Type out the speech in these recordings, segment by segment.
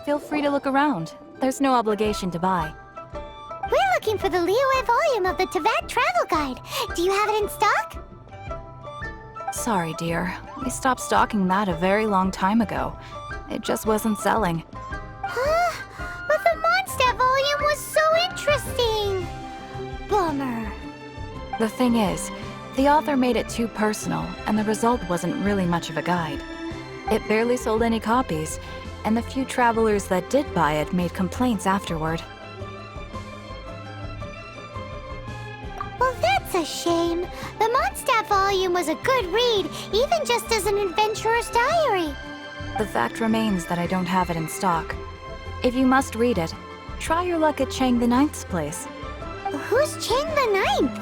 Feel free to look around. There's no obligation to buy. We're looking for the Liyue volume of the Teyvat Travel Guide. Do you have it in stock? Sorry, dear. We stopped stocking that a very long time ago. It just wasn't selling. Huh? But the Mondstadt volume was so interesting! Bummer. The thing is, the author made it too personal, and the result wasn't really much of a guide. It barely sold any copies, and the few travelers that did buy it made complaints afterward. Well, that's a shame. The Mondstadt volume was a good read, even just as an adventurer's diary. The fact remains that I don't have it in stock. If you must read it, try your luck at Chang the Ninth's place. Who's Chang the Ninth?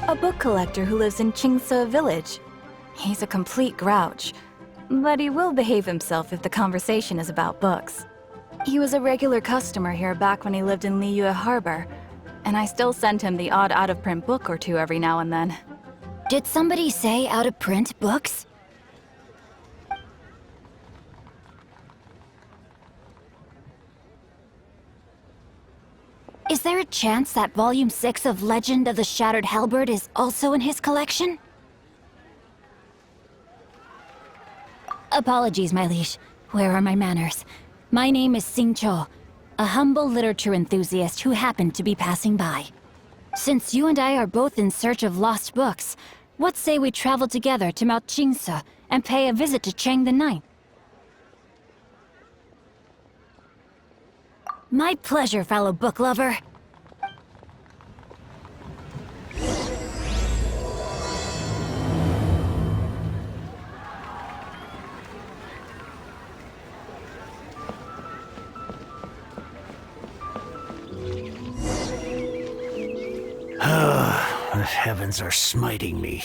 A book collector who lives in Qingse village. He's a complete grouch, but he will behave himself if the conversation is about books. He was a regular customer here back when he lived in Liyue Harbor, and I still send him the odd out-of-print book or two every now and then. Did somebody say out-of-print books? Is there a chance that Volume 6 of Legend of the Shattered Halberd is also in his collection? Apologies, my liege. Where are my manners? My name is Sing Cho, a humble literature enthusiast who happened to be passing by. Since you and I are both in search of lost books, what say we travel together to Mount Qingse and pay a visit to Chang the Ninth? My pleasure, fellow book lover. The heavens are smiting me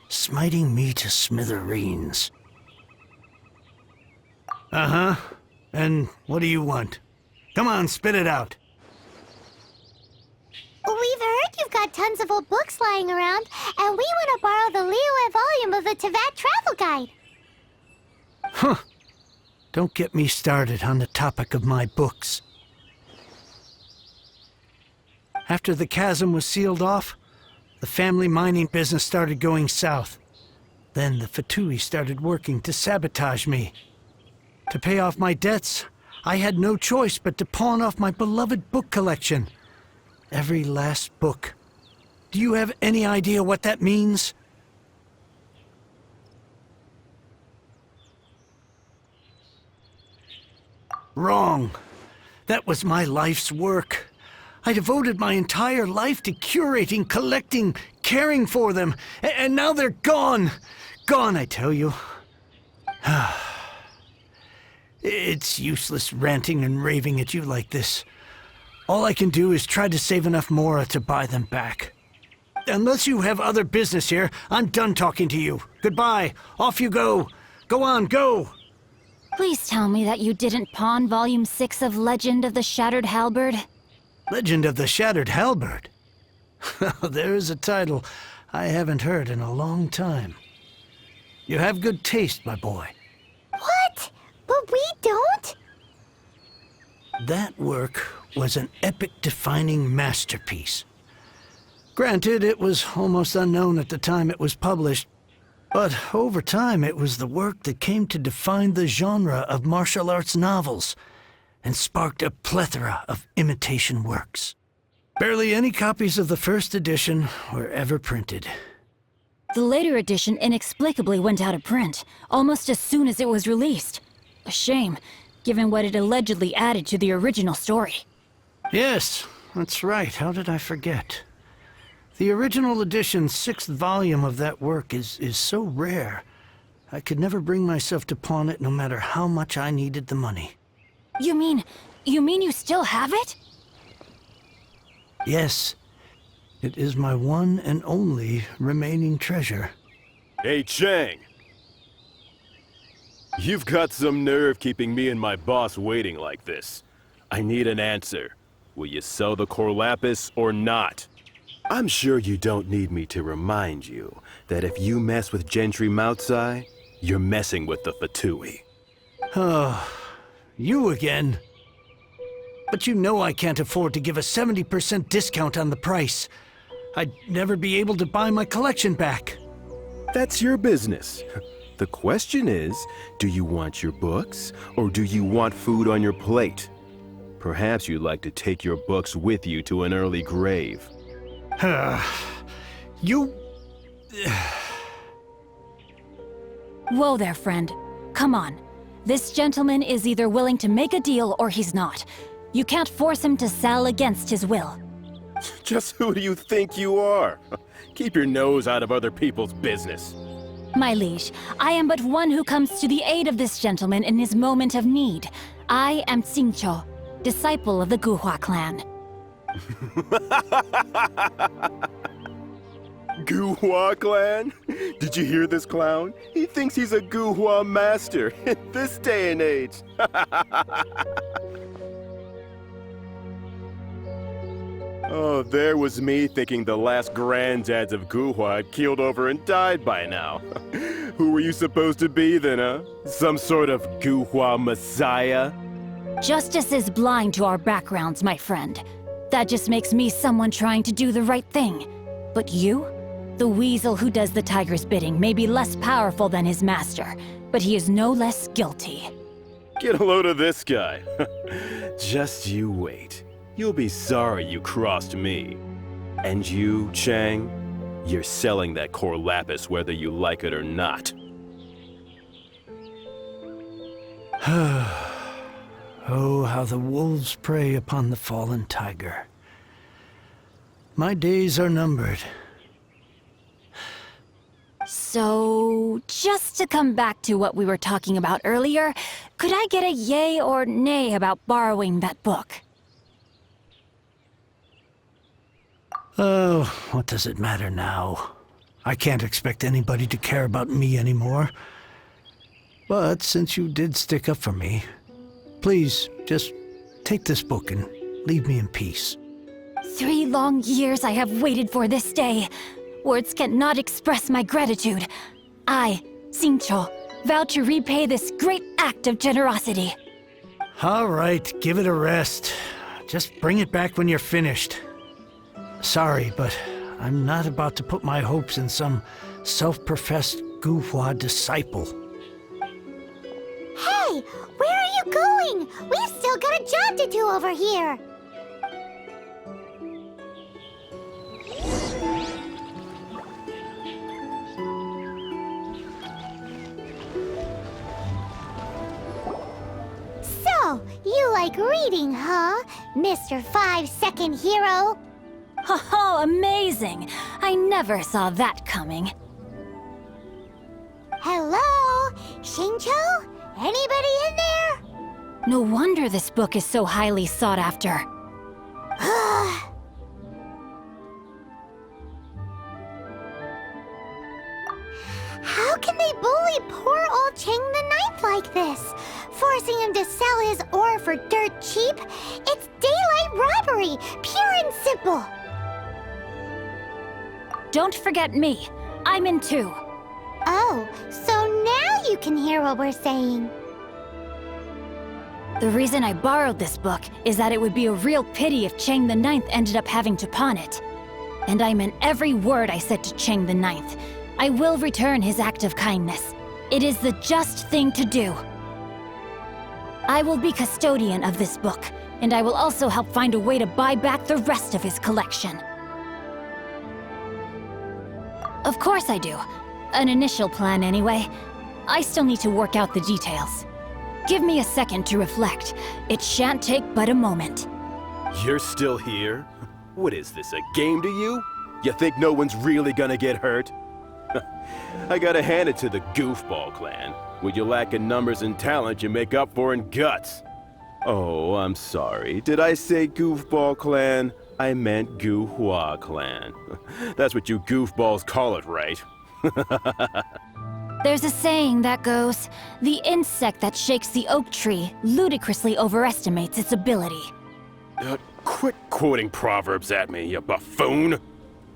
to smithereens. Uh-huh. And what do you want? Come on, spit it out. We've heard you've got tons of old books lying around, and we want to borrow the Liyue volume of the Teyvat Travel Guide. Huh. Don't get me started on the topic of my books. After the chasm was sealed off, the family mining business started going south. Then the Fatui started working to sabotage me. To pay off my debts, I had no choice but to pawn off my beloved book collection. Every last book. Do you have any idea what that means? Wrong. That was my life's work. I devoted my entire life to curating, collecting, caring for them, and now they're gone. Gone, I tell you. It's useless ranting and raving at you like this. All I can do is try to save enough Mora to buy them back. Unless you have other business here, I'm done talking to you. Goodbye. Off you go. Go on, go. Please tell me that you didn't pawn Volume 6 of Legend of the Shattered Halberd. Legend of the Shattered Halberd? There is a title I haven't heard in a long time. You have good taste, my boy. What? But we don't? That work was an epic-defining masterpiece. Granted, it was almost unknown at the time it was published, but over time it was the work that came to define the genre of martial arts novels and sparked a plethora of imitation works. Barely any copies of the first edition were ever printed. The later edition inexplicably went out of print, almost as soon as it was released. A shame, given what it allegedly added to the original story. Yes, that's right. How did I forget? The original edition's 6th volume of that work is so rare, I could never bring myself to pawn it no matter how much I needed the money. You mean you still have it? Yes. It is my one and only remaining treasure. Hey, Chang! You've got some nerve keeping me and my boss waiting like this. I need an answer. Will you sell the core lapis or not? I'm sure you don't need me to remind you that if you mess with Gentry Moutsai, you're messing with the Fatui. Oh, You again? But you know I can't afford to give a 70% discount on the price. I'd never be able to buy my collection back. That's your business. The question is, do you want your books, or do you want food on your plate? Perhaps you'd like to take your books with you to an early grave. You... Whoa there, friend. Come on. This gentleman is either willing to make a deal or he's not. You can't force him to sell against his will. Just who do you think you are? Keep your nose out of other people's business. My liege, I am but one who comes to the aid of this gentleman in his moment of need. I am Xingqiu, disciple of the Guhua clan. Guhua clan? Did you hear this clown? He thinks he's a Guhua master in this day and age. Oh, there was me thinking the last granddads of Guhua had keeled over and died by now. Who were you supposed to be then, huh? Some sort of Guhua messiah? Justice is blind to our backgrounds, my friend. That just makes me someone trying to do the right thing. But you? The weasel who does the tiger's bidding may be less powerful than his master, but he is no less guilty. Get a load of this guy. Just you wait. You'll be sorry you crossed me. And you, Chang, you're selling that core lapis whether you like it or not. Oh, how the wolves prey upon the fallen tiger. My days are numbered. So, just to come back to what we were talking about earlier, could I get a yay or nay about borrowing that book? Oh, what does it matter now? I can't expect anybody to care about me anymore. But since you did stick up for me, please, just take this book and leave me in peace. 3 long years I have waited for this day. Words cannot express my gratitude. I, Xingqiu, vow to repay this great act of generosity. All right, give it a rest. Just bring it back when you're finished. Sorry, but I'm not about to put my hopes in some self-professed Guhua disciple. Hey, where are you going? We've still got a job to do over here. So, you like reading, huh, Mr. 5-second hero? Oh, amazing! I never saw that coming. Hello? Xingqiu? Anybody in there? No wonder this book is so highly sought after. How can they bully poor old Chang the Ninth like this? Forcing him to sell his ore for dirt cheap? It's daylight robbery, pure and simple. Don't forget me. I'm in too. Oh, so now you can hear what we're saying. The reason I borrowed this book is that it would be a real pity if Chang the Ninth ended up having to pawn it. And I meant every word I said to Chang the Ninth. I will return his act of kindness. It is the just thing to do. I will be custodian of this book, and I will also help find a way to buy back the rest of his collection. Of course I do. An initial plan anyway. I still need to work out the details. Give me a second to reflect. It shan't take but a moment. You're still here? What is this, a game to you? You think no one's really gonna get hurt? I gotta hand it to the Goofball clan. What you lack in numbers and talent, you make up for in guts. Oh, I'm sorry. Did I say Goofball clan? I meant Guhua clan. That's what you goofballs call it, right? There's a saying that goes, the insect that shakes the oak tree ludicrously overestimates its ability. Quit quoting proverbs at me, you buffoon!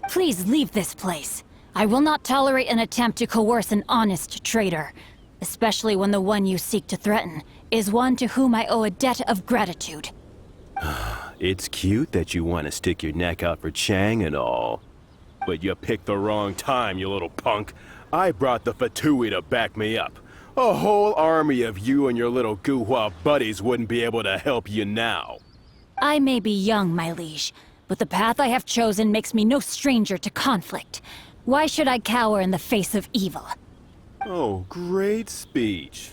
Please leave this place. I will not tolerate an attempt to coerce an honest trader. especially when the one you seek to threaten is one to whom I owe a debt of gratitude. It's cute that you want to stick your neck out for Chang and all. But you picked the wrong time, you little punk. I brought the FABULAE to back me up. A whole army of you and your little Guhua buddies wouldn't be able to help you now. I may be young, my liege, but the path I have chosen makes me no stranger to conflict. Why should I cower in the face of evil? Oh, great speech.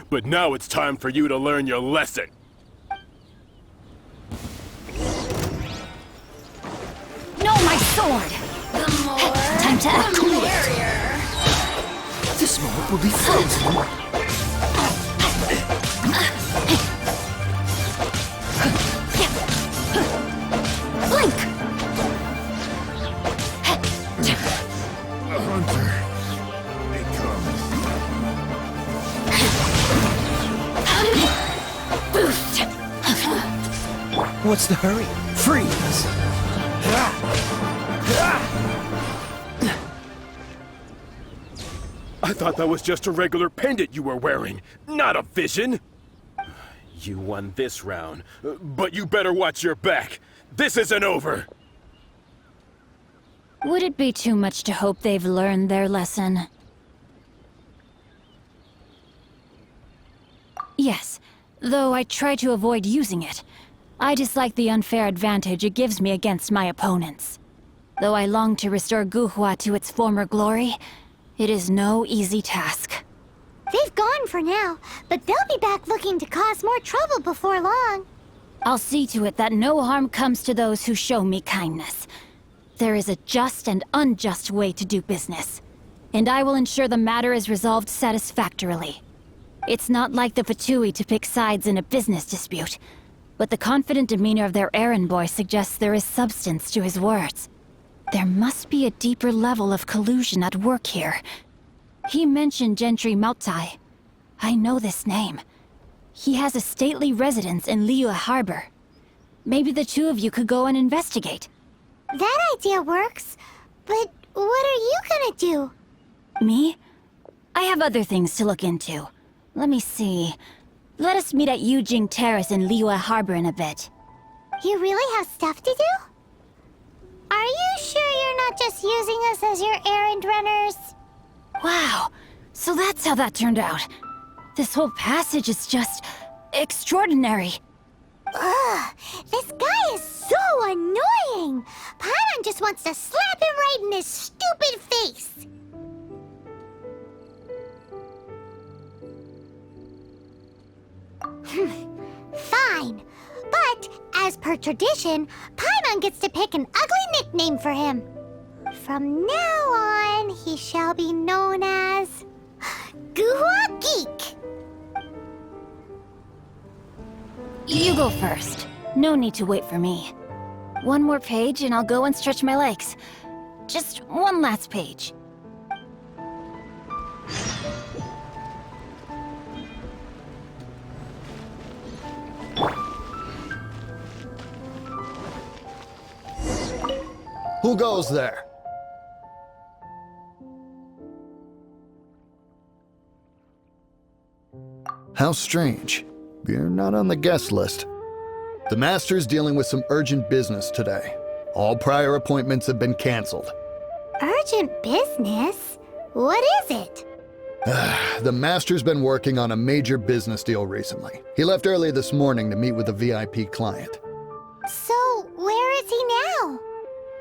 But now it's time for you to learn your lesson. No, my sword! Time to act cool. This moment will be frozen. Blink! A hunter. They come. Boost! What's the hurry? Freeze! I thought that was just a regular pendant you were wearing, not a vision. You won this round, but you better watch your back. This isn't over. Would it be too much to hope they've learned their lesson? Yes, though I try to avoid using it. I dislike the unfair advantage it gives me against my opponents. Though I long to restore Guhua to its former glory, it is no easy task. They've gone for now, but they'll be back looking to cause more trouble before long. I'll see to it that no harm comes to those who show me kindness. There is a just and unjust way to do business, and I will ensure the matter is resolved satisfactorily. It's not like the FABULAE to pick sides in a business dispute, but the confident demeanor of their errand boy suggests there is substance to his words. There must be a deeper level of collusion at work here. He mentioned Gentry Mautai. I know this name. He has a stately residence in Liyue Harbor. Maybe the two of you could go and investigate. That idea works, but what are you gonna do? Me? I have other things to look into. Let me see. Let us meet at Yujing Terrace in Liyue Harbor in a bit. You really have stuff to do? Are you sure you're not just using us as your errand runners? Wow, so that's how that turned out. This whole passage is just extraordinary. Ugh, this guy is so annoying! Paimon just wants to slap him right in his stupid face! Fine, but as per tradition, Paimon gets to pick an ugly nickname for him. From now on, he shall be known as Guhua Geek. You go first. No need to wait for me. One more page and I'll go and stretch my legs. Just one last page. Who goes there? How strange. You're not on the guest list. The Master's dealing with some urgent business today. All prior appointments have been canceled. Urgent business? What is it? The Master's been working on a major business deal recently. He left early this morning to meet with a VIP client. So, where is he now?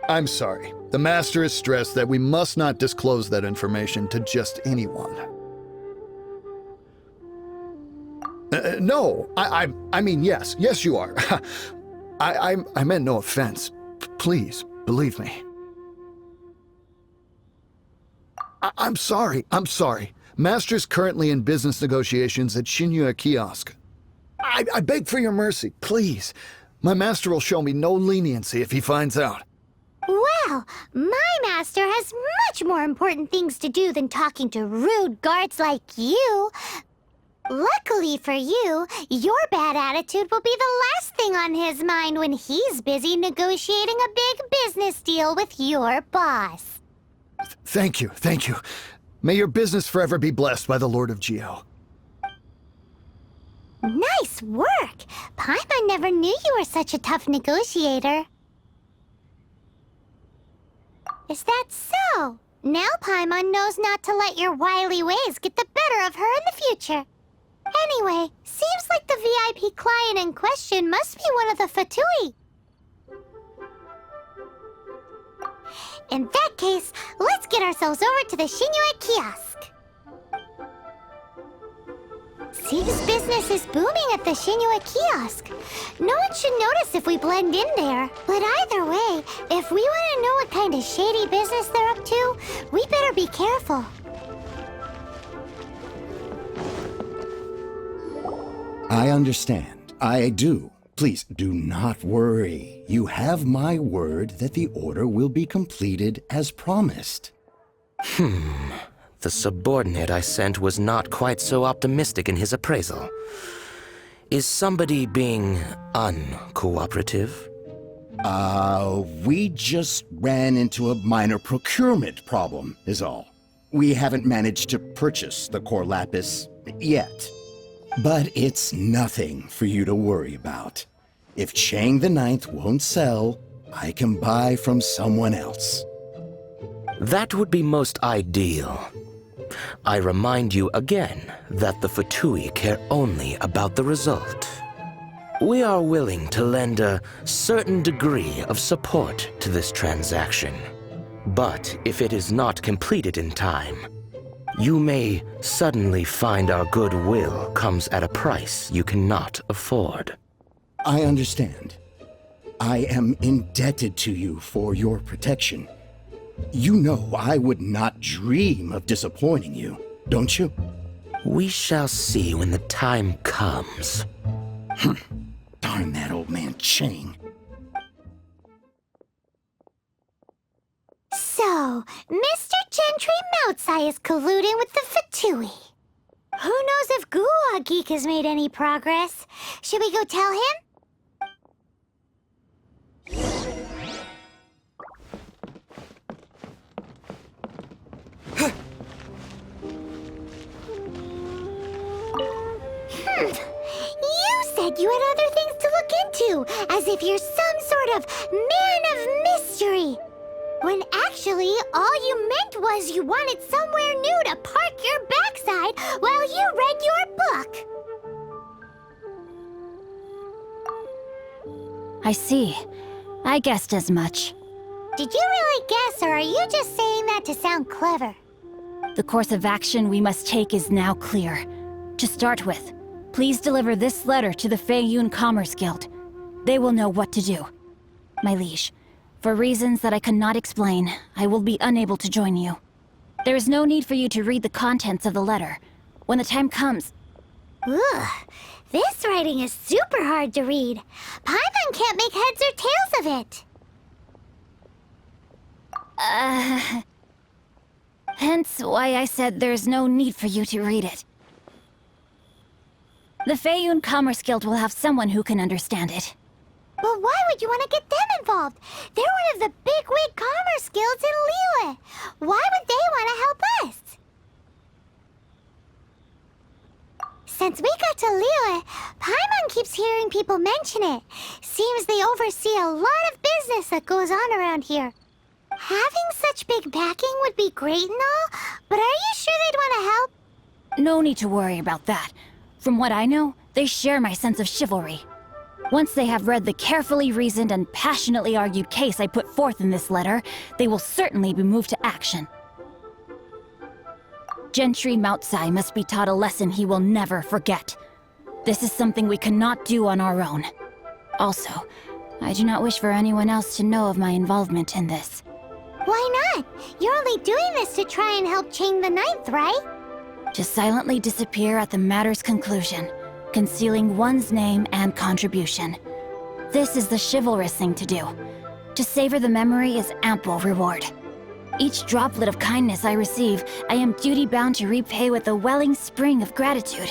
I'm sorry. The Master is stressed that we must not disclose that information to just anyone. No, I mean, yes, you are. I meant no offense. Please, believe me. I'm sorry. Master's currently in business negotiations at Shinya Kiosk. I beg for your mercy, please. My master will show me no leniency if he finds out. Well, my master has much more important things to do than talking to rude guards like you. Luckily for you, your bad attitude will be the last thing on his mind when he's busy negotiating a big business deal with your boss. Thank you. May your business forever be blessed by the Lord of Geo. Nice work! Paimon never knew you were such a tough negotiator. Is that so? Now Paimon knows not to let your wily ways get the better of her in the future. Anyway, seems like the VIP client in question must be one of the Fatui. In that case, let's get ourselves over to the Shinue kiosk. Seems business is booming at the Shinue kiosk. No one should notice if we blend in there. But either way, if we want to know what kind of shady business they're up to, we better be careful. I understand. I do. Please do not worry. You have my word that the order will be completed as promised. The subordinate I sent was not quite so optimistic in his appraisal. Is somebody being uncooperative? We just ran into a minor procurement problem, is all. We haven't managed to purchase the core lapis yet. But it's nothing for you to worry about. If Chang the Ninth won't sell, I can buy from someone else. That would be most ideal. I remind you again that the Fatui care only about the result. We are willing to lend a certain degree of support to this transaction. But if it is not completed in time, you may suddenly find our goodwill comes at a price you cannot afford. I understand. I am indebted to you for your protection. You know I would not dream of disappointing you, don't you? We shall see when the time comes. Darn that old man Chang. So, Mr. Gentry Moutsai is colluding with the Fatui. Who knows if Guwa Geek has made any progress? Should we go tell him? You said you had other things to look into, as if you're some sort of man of mystery. When actually, all you meant was you wanted somewhere new to park your backside while you read your book. I see. I guessed as much. Did you really guess, or are you just saying that to sound clever? The course of action we must take is now clear. To start with, please deliver this letter to the Feiyun Commerce Guild. They will know what to do. My liege, for reasons that I cannot explain, I will be unable to join you. There is no need for you to read the contents of the letter. When the time comes... Ugh, this writing is super hard to read. Paimon can't make heads or tails of it. Hence why I said there's no need for you to read it. The Feiyun Commerce Guild will have someone who can understand it. But why would you want to get them involved? They're one of the bigwig commerce guilds in Liyue. Why would they want to help us? Since we got to Liyue, Paimon keeps hearing people mention it. Seems they oversee a lot of business that goes on around here. Having such big backing would be great and all, but are you sure they'd want to help? No need to worry about that. From what I know, they share my sense of chivalry. Once they have read the carefully reasoned and passionately argued case I put forth in this letter, they will certainly be moved to action. Gentry Moutsai must be taught a lesson he will never forget. This is something we cannot do on our own. Also, I do not wish for anyone else to know of my involvement in this. Why not? You're only doing this to try and help Chang the Ninth, right? To silently disappear at the matter's conclusion, concealing one's name and contribution. This is the chivalrous thing to do. To savor the memory is ample reward. Each droplet of kindness I receive, I am duty-bound to repay with a welling spring of gratitude.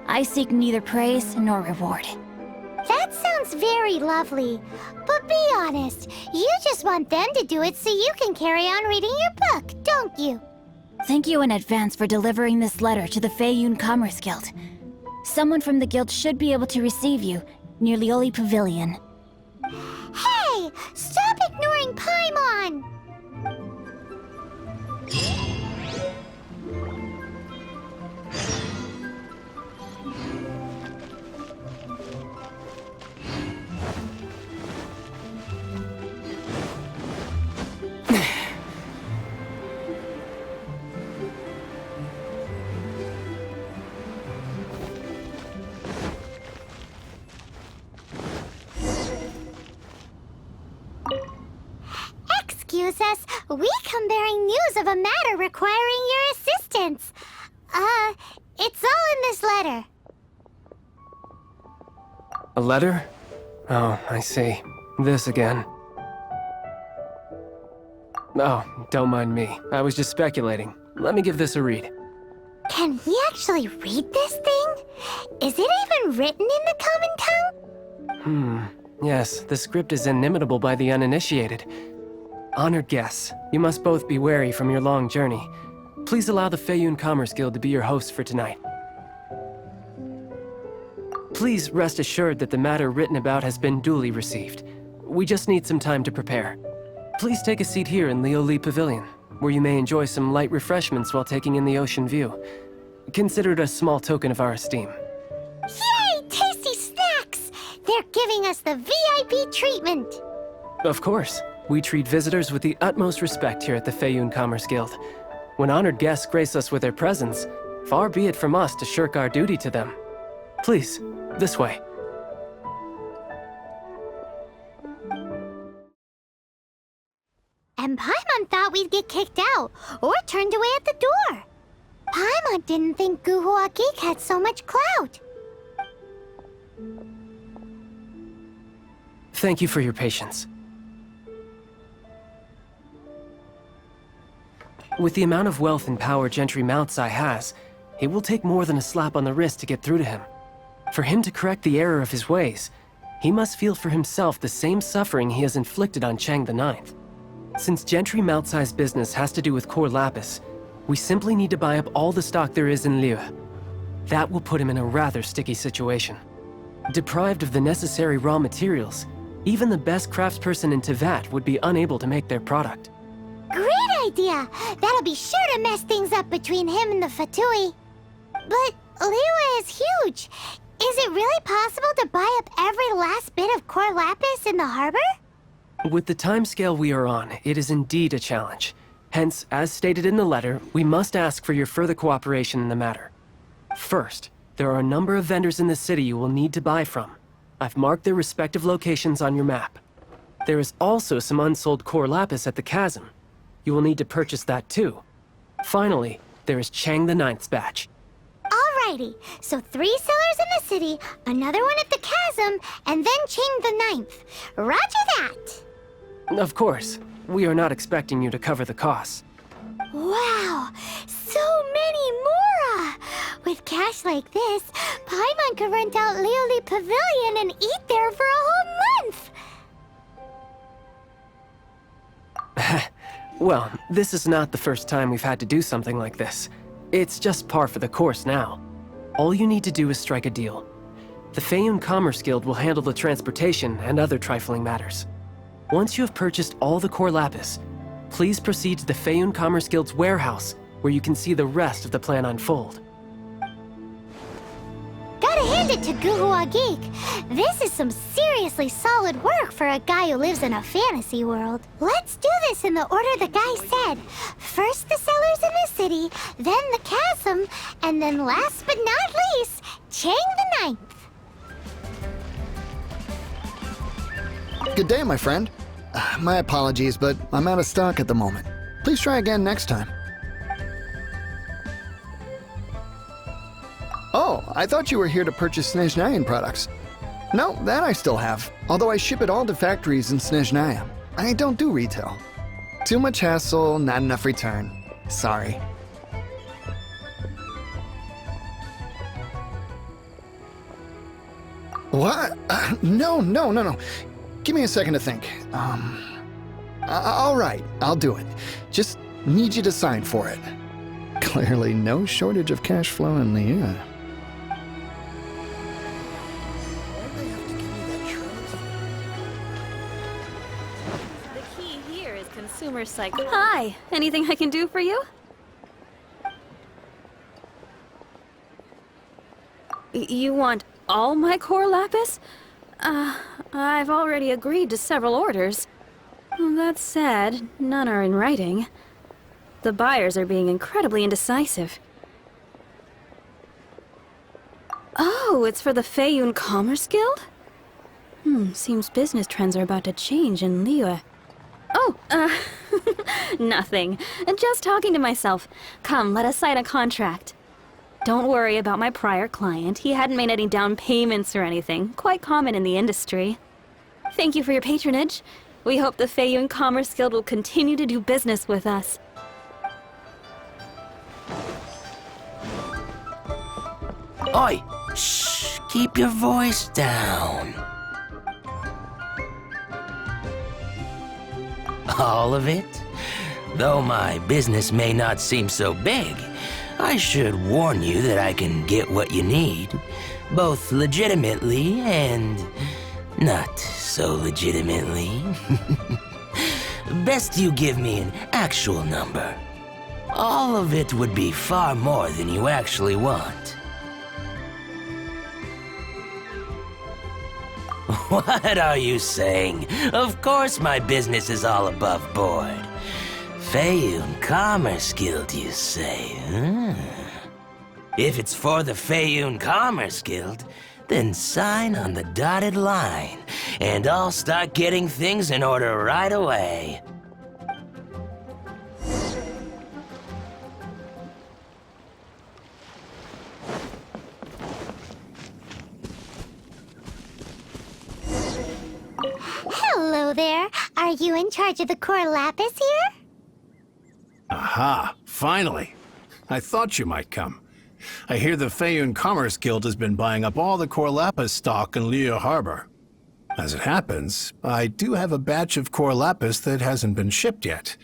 I seek neither praise nor reward. That sounds very lovely. But be honest, you just want them to do it so you can carry on reading your book, don't you? Thank you in advance for delivering this letter to the Feiyun Commerce Guild. Someone from the guild should be able to receive you near Lioli Pavilion. Hey! Stop ignoring Paimon! Excuse us, we come bearing news of a matter requiring your assistance. It's all in this letter. A letter? Oh, I see. This again. Oh, don't mind me. I was just speculating. Let me give this a read. Can he actually read this thing? Is it even written in the common tongue? Yes, the script is inimitable by the uninitiated. Honored guests, you must both be wary from your long journey. Please allow the Feiyun Commerce Guild to be your host for tonight. Please rest assured that the matter written about has been duly received. We just need some time to prepare. Please take a seat here in Lioli Pavilion, where you may enjoy some light refreshments while taking in the ocean view. Consider it a small token of our esteem. Yay! Tasty snacks! They're giving us the VIP treatment! Of course. We treat visitors with the utmost respect here at the Feiyun Commerce Guild. When honored guests grace us with their presence, far be it from us to shirk our duty to them. Please, this way. And Paimon thought we'd get kicked out, or turned away at the door. Paimon didn't think Guhua Geek had so much clout. Thank you for your patience. With the amount of wealth and power Gentry Moutsai has, it will take more than a slap on the wrist to get through to him. For him to correct the error of his ways, he must feel for himself the same suffering he has inflicted on Chang the Ninth. Since Gentry Moutsai's business has to do with core lapis, we simply need to buy up all the stock there is in Liyue. That will put him in a rather sticky situation. Deprived of the necessary raw materials, even the best craftsperson in Teyvat would be unable to make their product. Great idea! That'll be sure to mess things up between him and the Fatui. But Liyue is huge. Is it really possible to buy up every last bit of core lapis in the harbor? With the timescale we are on, it is indeed a challenge. Hence, as stated in the letter, we must ask for your further cooperation in the matter. First, there are a number of vendors in the city you will need to buy from. I've marked their respective locations on your map. There is also some unsold core lapis at the chasm. You will need to purchase that too. Finally, there is Chang the Ninth's batch. Alrighty, so 3 sellers in the city, another one at the chasm, and then Chang the Ninth. Roger that! Of course, we are not expecting you to cover the costs. Wow, so many more! With cash like this, Paimon could rent out Lioli Pavilion and eat there for a whole month! Well, this is not the first time we've had to do something like this. It's just par for the course now. All you need to do is strike a deal. The Feiyun Commerce Guild will handle the transportation and other trifling matters. Once you have purchased all the core lapis, please proceed to the Feiyun Commerce Guild's warehouse, where you can see the rest of the plan unfold. Gotta hand it to Guhua Geek. This is some seriously solid work for a guy who lives in a fantasy world. Let's do this in the order the guy said. First the sellers in the city, then the chasm, and then last but not least, Chang the Ninth. Good day, my friend. My apologies, but I'm out of stock at the moment. Please try again next time. Oh, I thought you were here to purchase Snezhnayan products. No, that I still have, although I ship it all to factories in Snezhnaya. I don't do retail. Too much hassle, not enough return. Sorry. What? No. Give me a second to think. All right, I'll do it. Just need you to sign for it. Clearly no shortage of cash flow in Liyue. The key here is consumer psych. Hi, anything I can do for you? You want all my core lapis? I've already agreed to several orders. That said, none are in writing. The buyers are being incredibly indecisive. Oh, it's for the Feiyun Commerce Guild? Seems business trends are about to change in Liyue. Oh, nothing. Just talking to myself. Come, let us sign a contract. Don't worry about my prior client. He hadn't made any down payments or anything. Quite common in the industry. Thank you for your patronage. We hope the Feiyun Commerce Guild will continue to do business with us. Oi! Shh! Keep your voice down. All of it? Though my business may not seem so big, I should warn you that I can get what you need, both legitimately and not so legitimately. Best you give me an actual number. All of it would be far more than you actually want. What are you saying? Of course my business is all above board. Feiyun Commerce Guild, you say? If it's for the Feiyun Commerce Guild, then sign on the dotted line, and I'll start getting things in order right away. Hello there. Are you in charge of the core lapis here? Aha, finally. I thought you might come. I hear the Feiyun Commerce Guild has been buying up all the core lapis stock in Liyue Harbor. As it happens, I do have a batch of core lapis that hasn't been shipped yet.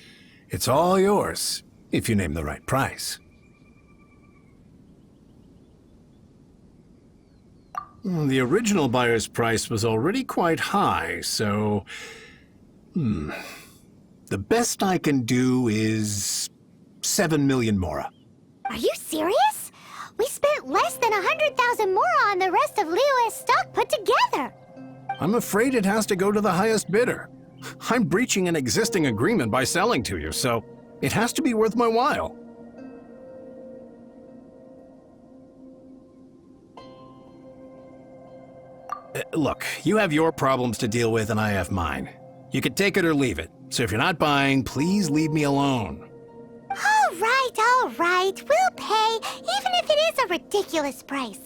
It's all yours, if you name the right price. The original buyer's price was already quite high, so... The best I can do is 7 million mora. Are you serious? We spent less than 100,000 mora on the rest of Liyue's stock put together. I'm afraid it has to go to the highest bidder. I'm breaching an existing agreement by selling to you, so it has to be worth my while. Look, you have your problems to deal with and I have mine. You can take it or leave it. So if you're not buying, please leave me alone. All right. We'll pay, even if it is a ridiculous price.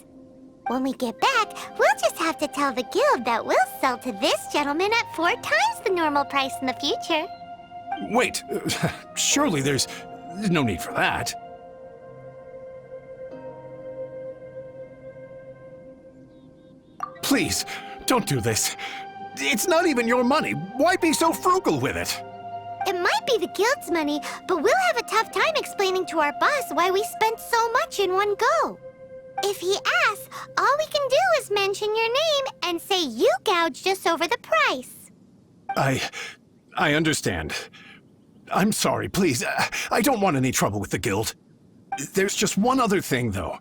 When we get back, we'll just have to tell the guild that we'll sell to this gentleman at 4 times the normal price in the future. Wait, surely there's no need for that. Please, don't do this. It's not even your money. Why be so frugal with it? It might be the guild's money, but we'll have a tough time explaining to our boss why we spent so much in one go. If he asks, all we can do is mention your name and say you gouged us over the price. I understand. I'm sorry, please. I don't want any trouble with the guild. There's just one other thing, though.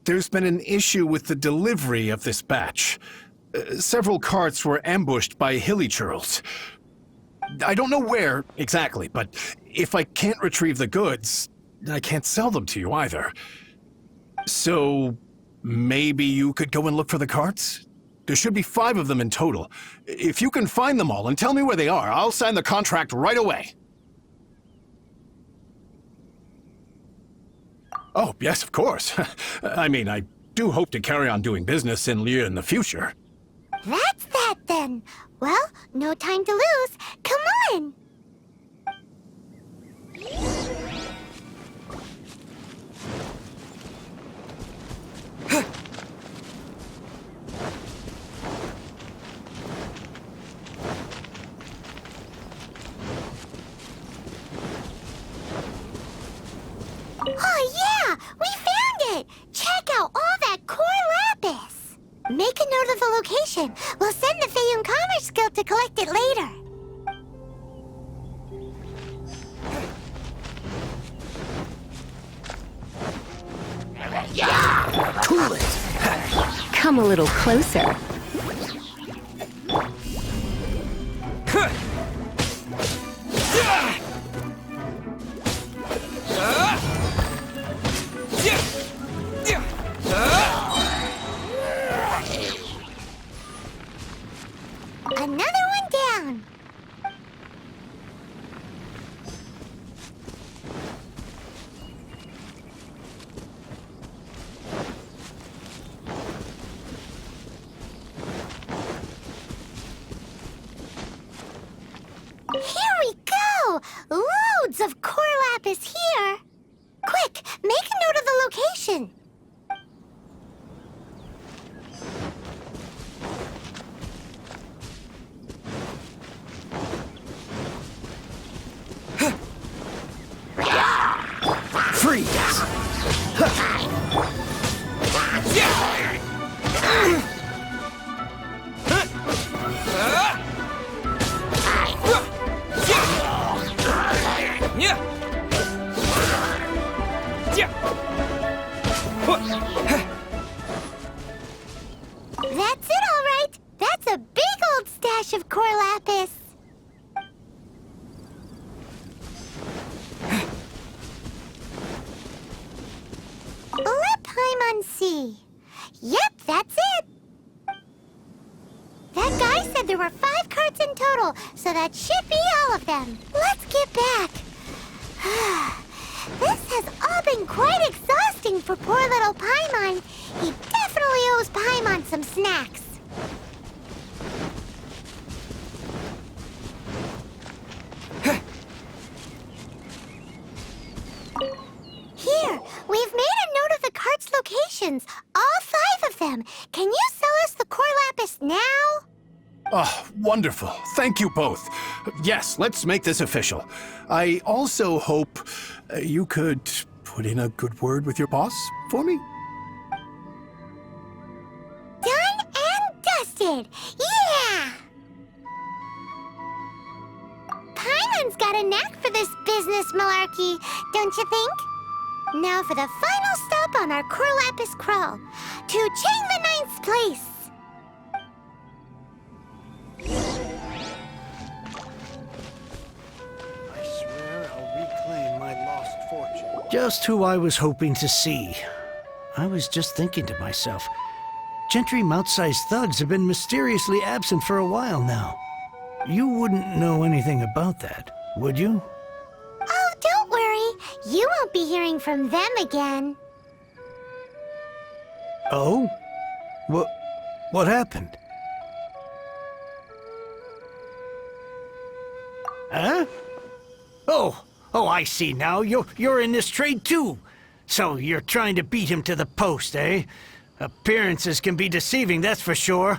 There's been an issue with the delivery of this batch. Several carts were ambushed by hilly churls. I don't know where exactly, but if I can't retrieve the goods, I can't sell them to you either. So maybe you could go and look for the carts? There should be 5 of them in total. If you can find them all and tell me where they are, I'll sign the contract right away. Oh, yes, of course. I mean, I do hope to carry on doing business in Liyue in the future. That's that then. Well, no time to lose. Come on! Oh, commission. We'll send the FABULAE Commerce Guild to collect it later. Cool it! Come a little closer. Another one down. Here we go! Loads of core lapis here! Quick, make a note of the location! Freeze! That's it, all right! That's a big old stash of core lapis! Let Paimon see. Yep, that's it! That guy said there were 5 carts in total, so that should be all of them. Let's get back. This has all been quite exhausting for poor little Paimon. He definitely owes Paimon some snacks. Here, we've made a note of the cart's locations. All 5 of them. Can you sell us the core lapis now? Oh, wonderful. Thank you both. Yes, let's make this official. I also hope you could put in a good word with your boss for me. Done and dusted. Yeah! Paimon's got a knack for this business malarkey, don't you think? Now for the final stop on our core lapis crawl, to Chang the Ninth's place. I swear I'll reclaim my lost fortune. Just who I was hoping to see. I was just thinking to myself, Gentry mouth-sized thugs have been mysteriously absent for a while now. You wouldn't know anything about that, would you? Oh, don't worry. You won't be hearing from them again. Oh? What happened? Huh? Oh, I see now. You're in this trade too. So you're trying to beat him to the post, eh? Appearances can be deceiving, that's for sure.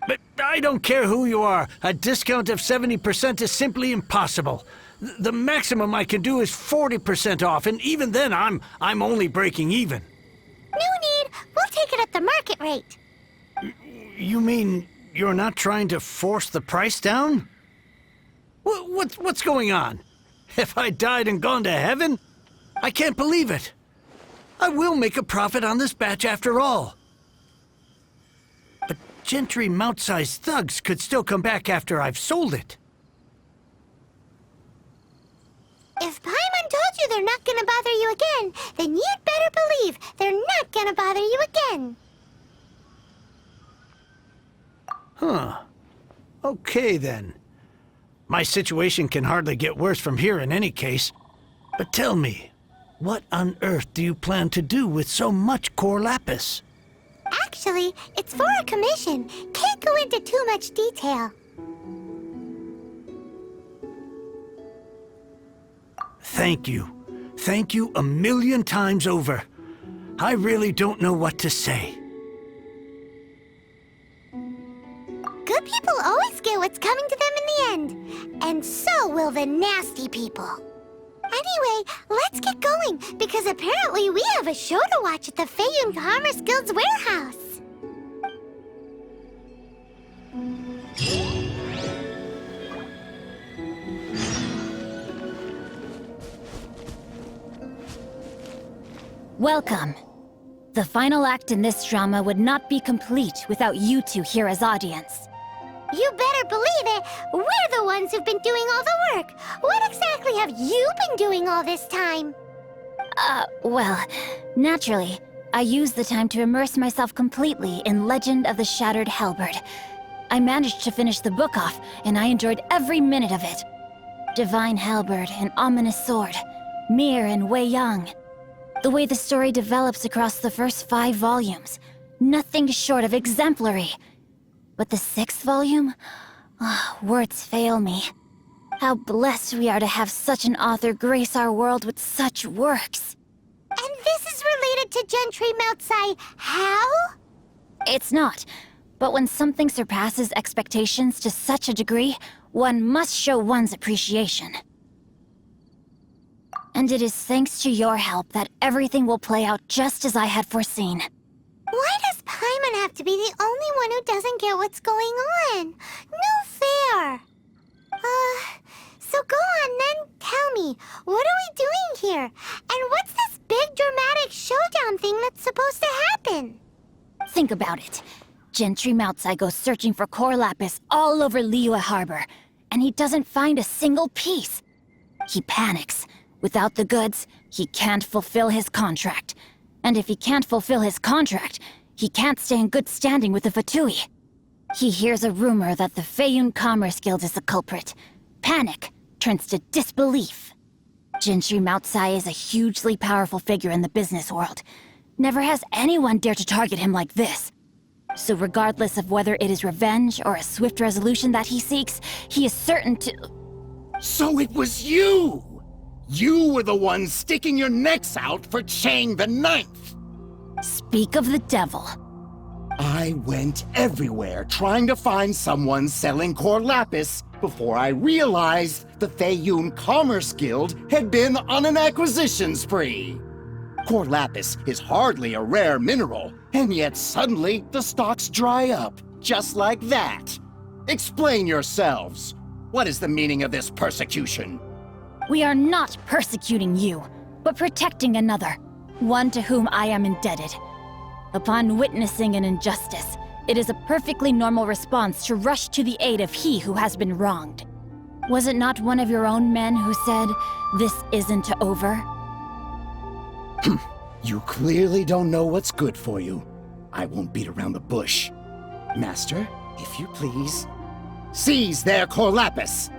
But I don't care who you are. A discount of 70% is simply impossible. The maximum I can do is 40% off, and even then I'm only breaking even. No need. We'll take it at the market rate. You mean you're not trying to force the price down? What's going on? Have I died and gone to heaven? I can't believe it. I will make a profit on this batch after all. But Gentry mouth-sized thugs could still come back after I've sold it. If Paimon told you they're not gonna bother you again, then you'd better believe they're not gonna bother you again. Huh. Okay, then. My situation can hardly get worse from here in any case. But tell me, what on earth do you plan to do with so much core lapis? Actually, it's for a commission. Can't go into too much detail. Thank you. Thank you a million times over. I really don't know what to say. Good people always get what's coming to them in the end. And so will the nasty people. Anyway, let's get going, because apparently we have a show to watch at the Feiyun Commerce Guild's warehouse. Welcome. The final act in this drama would not be complete without you two here as audience. You better believe it! We're the ones who've been doing all the work! What exactly have you been doing all this time? Well, naturally, I used the time to immerse myself completely in Legend of the Shattered Halberd. I managed to finish the book off, and I enjoyed every minute of it. Divine Halberd, an ominous sword, Mir and Wei Yang. The way the story develops across the first 5 volumes, nothing short of exemplary. But the 6th volume? Words fail me. How blessed we are to have such an author grace our world with such works. And this is related to Gentry Moutsai how? It's not. But when something surpasses expectations to such a degree, one must show one's appreciation. And it is thanks to your help that everything will play out just as I had foreseen. Why does Paimon have to be the only one who doesn't get what's going on? No fair! So go on then, tell me, what are we doing here? And what's this big dramatic showdown thing that's supposed to happen? Think about it. Gentry Moutsai goes searching for core lapis all over Liyue Harbor, and he doesn't find a single piece. He panics. Without the goods, he can't fulfill his contract. And if he can't fulfill his contract, he can't stay in good standing with the Fatui. He hears a rumor that the Feiyun Commerce Guild is the culprit. Panic turns to disbelief. Gentry Moutsai is a hugely powerful figure in the business world. Never has anyone dared to target him like this. So regardless of whether it is revenge or a swift resolution that he seeks, he is certain to... So it was you! You were the one sticking your necks out for Chang the Ninth! Speak of the devil. I went everywhere trying to find someone selling core lapis before I realized the Feiyun Commerce Guild had been on an acquisition spree. Core lapis is hardly a rare mineral, and yet suddenly the stocks dry up, just like that. Explain yourselves. What is the meaning of this persecution? We are not persecuting you, but protecting another, one to whom I am indebted. Upon witnessing an injustice, it is a perfectly normal response to rush to the aid of he who has been wronged. Was it not one of your own men who said, "This isn't over"? You clearly don't know what's good for you. I won't beat around the bush. Master, if you please, seize their core lapis!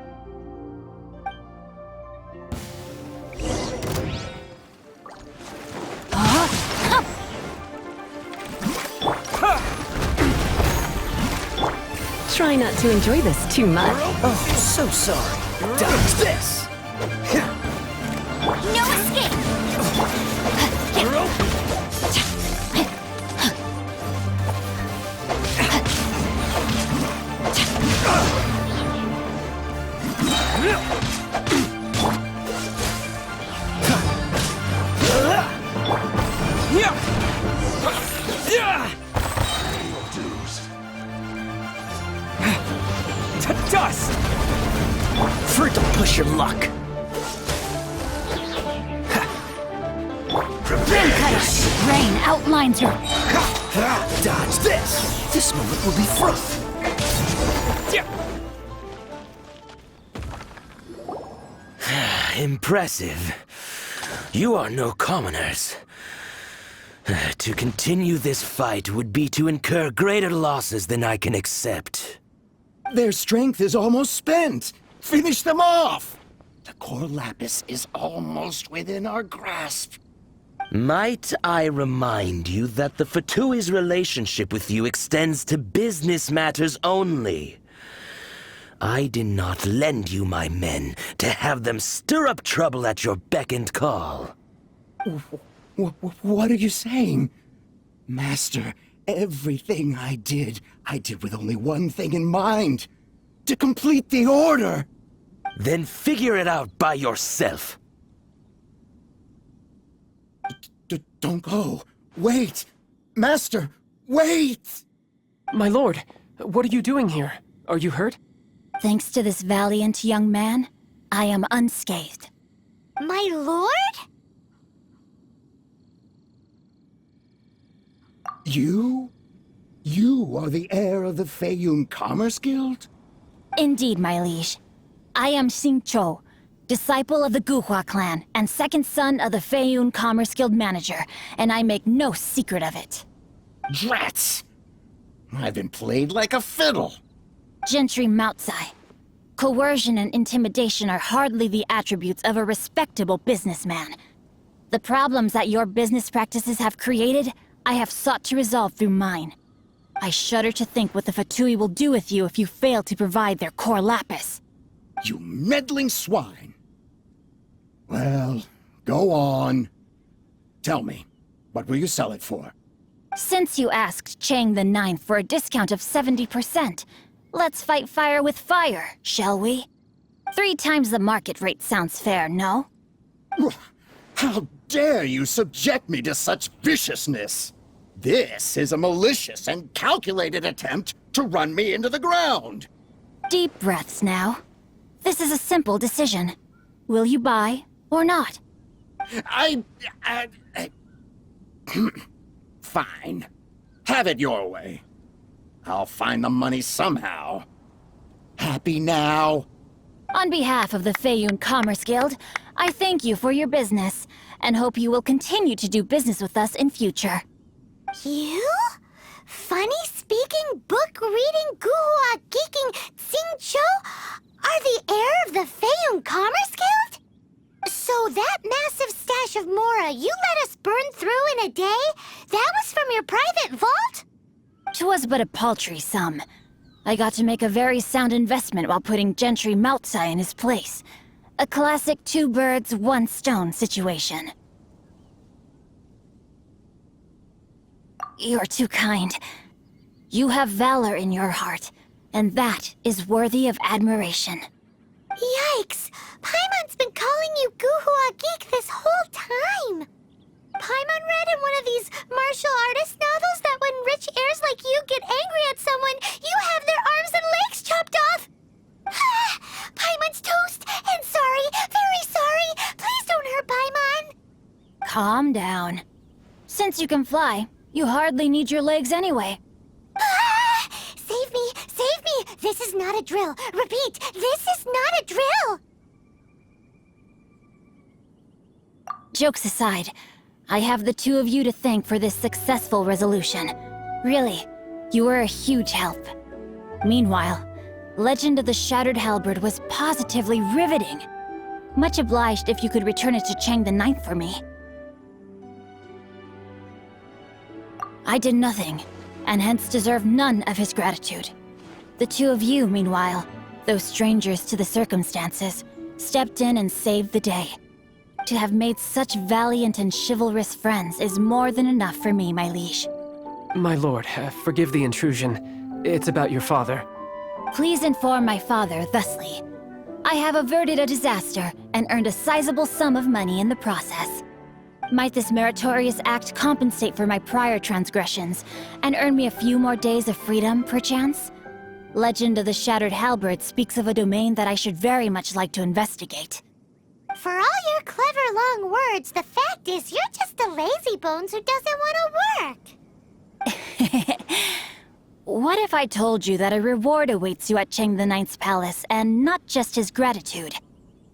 Try not to enjoy this too much. Oh, so sorry. Dodge this! No escape! To dust! Free to push your luck. Rain outlines your... Dodge this! This moment will be frozen. Impressive. You are no commoners. To continue this fight would be to incur greater losses than I can accept. Their strength is almost spent. Finish them off! The core lapis is almost within our grasp. Might I remind you that the Fatui's relationship with you extends to business matters only? I did not lend you my men to have them stir up trouble at your beck and call. What are you saying? Master, everything I did with only one thing in mind. To complete the order! Then figure it out by yourself. Don't go. Wait! Master, wait! My lord, what are you doing here? Are you hurt? Thanks to this valiant young man, I am unscathed. My lord? You? You are the heir of the Feiyun Commerce Guild? Indeed, my liege. I am Xingqiu, disciple of the Guhua clan and second son of the Feiyun Commerce Guild manager, and I make no secret of it. Drats! I've been played like a fiddle. Gentry Moutsai. Coercion and intimidation are hardly the attributes of a respectable businessman. The problems that your business practices have created, I have sought to resolve through mine. I shudder to think what the Fatui will do with you if you fail to provide their core lapis. You meddling swine. Well, go on. Tell me, what will you sell it for? Since you asked Chang the Ninth for a discount of 70%, let's fight fire with fire, shall we? 3 times the market rate sounds fair, no? How dare you subject me to such viciousness? This is a malicious and calculated attempt to run me into the ground. Deep breaths now. This is a simple decision. Will you buy or not? Fine. Have it your way. I'll find the money somehow. Happy now? On behalf of the Feiyun Commerce Guild, I thank you for your business, and hope you will continue to do business with us in future. You? Funny-speaking, book-reading, guhua geeking Xingqiu are the heir of the Feiyun Commerce Guild? So that massive stash of Mora you let us burn through in a day, that was from your private vault? 'Twas but a paltry sum. I got to make a very sound investment while putting Gentry Moutsai in his place. A classic 2 birds, 1 stone situation. You're too kind. You have valor in your heart, and that is worthy of admiration. Yikes! Paimon's been calling you Guhua Geek this whole time! Paimon read in one of these martial artist novels that when rich heirs like you get angry at someone, you have their arms and legs chopped off! Paimon's toast! And sorry, very sorry! Please don't hurt Paimon! Calm down. Since you can fly, you hardly need your legs anyway. Save me! Save me! This is not a drill! Repeat, this is not a drill! Jokes aside, I have the 2 of you to thank for this successful resolution. Really, you were a huge help. Meanwhile, Legend of the Shattered Halberd was positively riveting. Much obliged if you could return it to Chang the Ninth for me. I did nothing, and hence deserve none of his gratitude. The 2 of you, meanwhile, though strangers to the circumstances, stepped in and saved the day. To have made such valiant and chivalrous friends is more than enough for me, my liege. My lord, forgive the intrusion. It's about your father. Please inform my father thusly. I have averted a disaster and earned a sizable sum of money in the process. Might this meritorious act compensate for my prior transgressions and earn me a few more days of freedom, perchance? Legend of the Shattered Halberd speaks of a domain that I should very much like to investigate. For all your clever long words, the fact is you're just a lazy bones who doesn't want to work. What if I told you that a reward awaits you at Chang the Ninth's palace, and not just his gratitude?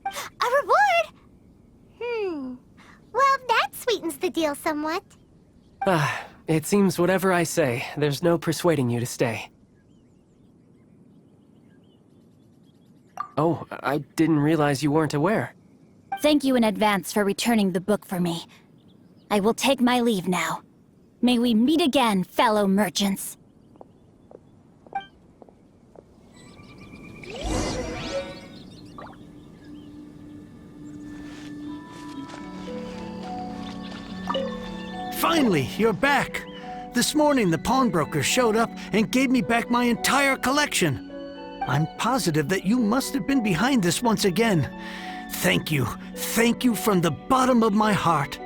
A reward? Well, that sweetens the deal somewhat. It seems whatever I say, there's no persuading you to stay. Oh, I didn't realize you weren't aware. Thank you in advance for returning the book for me. I will take my leave now. May we meet again, fellow merchants. Finally, you're back. This morning, the pawnbroker showed up and gave me back my entire collection. I'm positive that you must have been behind this once again. Thank you from the bottom of my heart.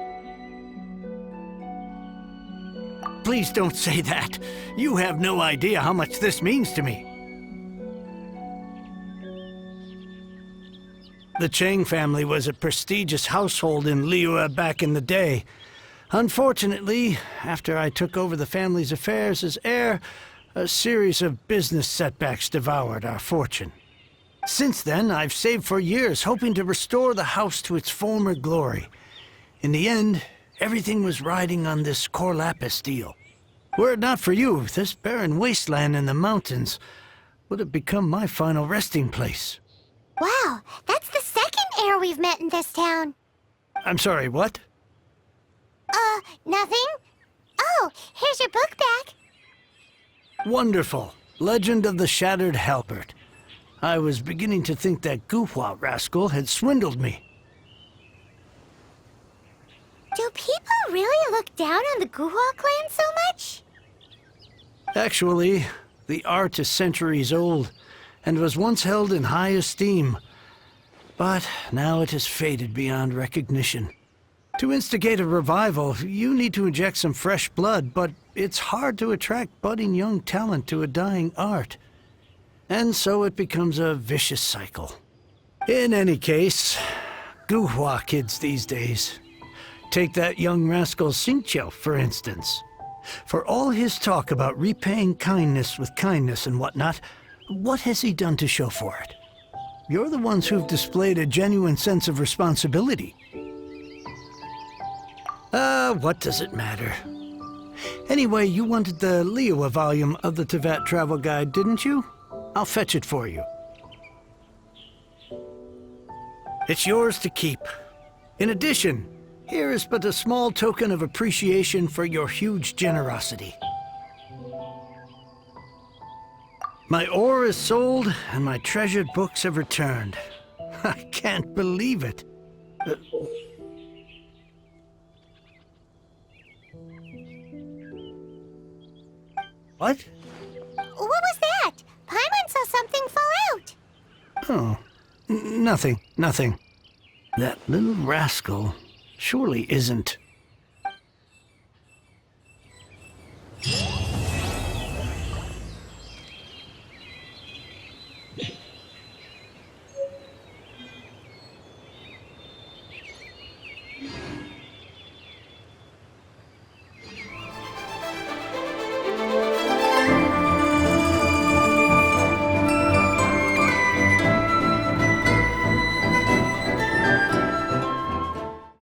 please don't say that. You have no idea how much this means to me. The Chang family was a prestigious household in Liyue back in the day. Unfortunately, after I took over the family's affairs as heir, a series of business setbacks devoured our fortune. Since then, I've saved for years, hoping to restore the house to its former glory. In the end, everything was riding on this core lapis deal. Were it not for you, this barren wasteland in the mountains would have become my final resting place. Wow, that's the second heir we've met in this town. I'm sorry, what? Nothing? Oh, here's your book back. Wonderful. Legend of the Shattered Halberd. I was beginning to think that Guhua rascal had swindled me. Do people really look down on the Guhua clan so much? Actually, the art is centuries old, and was once held in high esteem. But now it has faded beyond recognition. To instigate a revival, you need to inject some fresh blood, but it's hard to attract budding young talent to a dying art. And so it becomes a vicious cycle. In any case, Guhua kids these days. Take that young rascal Xingqiu, for instance. For all his talk about repaying kindness with kindness and whatnot, what has he done to show for it? You're the ones who've displayed a genuine sense of responsibility. What does it matter? Anyway, you wanted the Liyue volume of the Teyvat travel guide, didn't you? I'll fetch it for you. It's yours to keep. In addition, here is but a small token of appreciation for your huge generosity. My ore is sold, and my treasured books have returned. I can't believe it. What? What was that? Paimon saw something fall out. Oh, nothing. That little rascal surely isn't...